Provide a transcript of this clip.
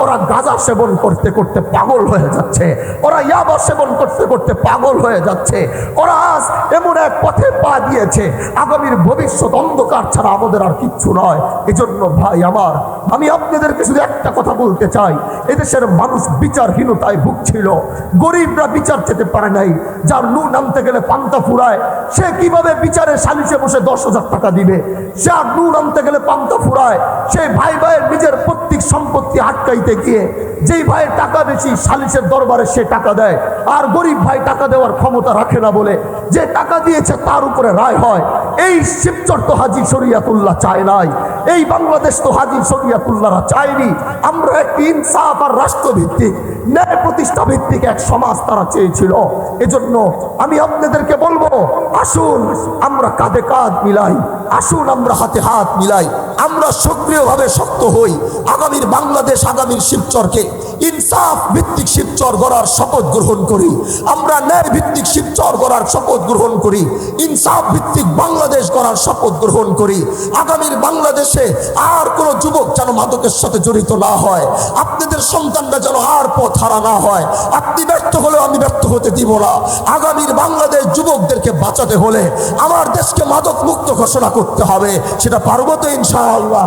ওরা গাঁজা সেবন করতে করতে পাগল হয়ে যাচ্ছে, ওরা ইয়াবা সেবন করতে করতে পাগল হয়ে যাচ্ছে, ওরা আজ এমন এক পথে পা দিয়েছে, আগামীর ভবিষ্যৎ অন্ধকার ছাড়া আমাদের আর কিচ্ছু নয়। এজন্য ভাই আমার, আমি আপনাদেরকে শুধু একটা কথা বলতে চাই, এদেশের মানুষ বিচারহীনতায় ভুগছিল, গরিবরা বিচার পেতে পারে নাই। যার নুন আনতে গেলে পান্তা ফুরায়, সে কিভাবে বিচারে সালিশে বসে 10,000 টাকা দিবে? যার নুন আনতে গেলে পান্তা ফুরায়, সেই ভাই ভাইয়ের নিজের প্রত্যেক সম্পত্তি আটকাইতে গিয়ে যেই ভাইয়ের টাকা বেশি সালিশের দরবারে সে টাকা দেয়, আর গরিব ভাই টাকা দেওয়ার ক্ষমতা রাখে না বলে যে টাকা দিয়েছে তার উপরে রায় হয়। এই শিবচর তো হাজী শরিয়াতুল্লাহ চায় নাই, এই বাংলাদেশ তো হাজী শরিয়াতুল্লাহরা চায়নি। আমরা একটি ইনসাফ আর রাষ্ট্রভিত্তিক ন্যায় প্রতিষ্ঠা ভিত্তিক এক সমাজ তারা চেয়েছিল। এজন্য আমি আপনাদেরকে বলবো, আসুন আমরা কাঁধে কাঁধ মিলাই, আসুন আমরা হাতে হাত মিলাই, আমরা সক্রিয়ভাবে শক্ত হই। আগামীর বাংলাদেশ, আগামীর শিবচরকে ইনসাফ ভিত্তিক শিবচর গড়ার শপথ গ্রহণ করি, আমরা ন্যায় ভিত্তিক শিবচর গড়ার শপথ গ্রহণ করি, ইনসাফ ভিত্তিক বাংলাদেশ গড়ার শপথ গ্রহণ করি। আগামীর বাংলাদেশে আর কোন যুবক যেন মাদকের সাথে জড়িত না হয়, আপনাদের সন্তানরা যেন আর পথ হারা না হয়। আপনি ব্যর্থ হলেও আমি ব্যর্থ হতে দিব না। আগামীর বাংলাদেশ যুবকদেরকে বাঁচাতে হলে আমার দেশকে মাদক মুক্ত ঘোষণা করতে হবে, সেটা পারবো তো ইনশাআল্লাহ।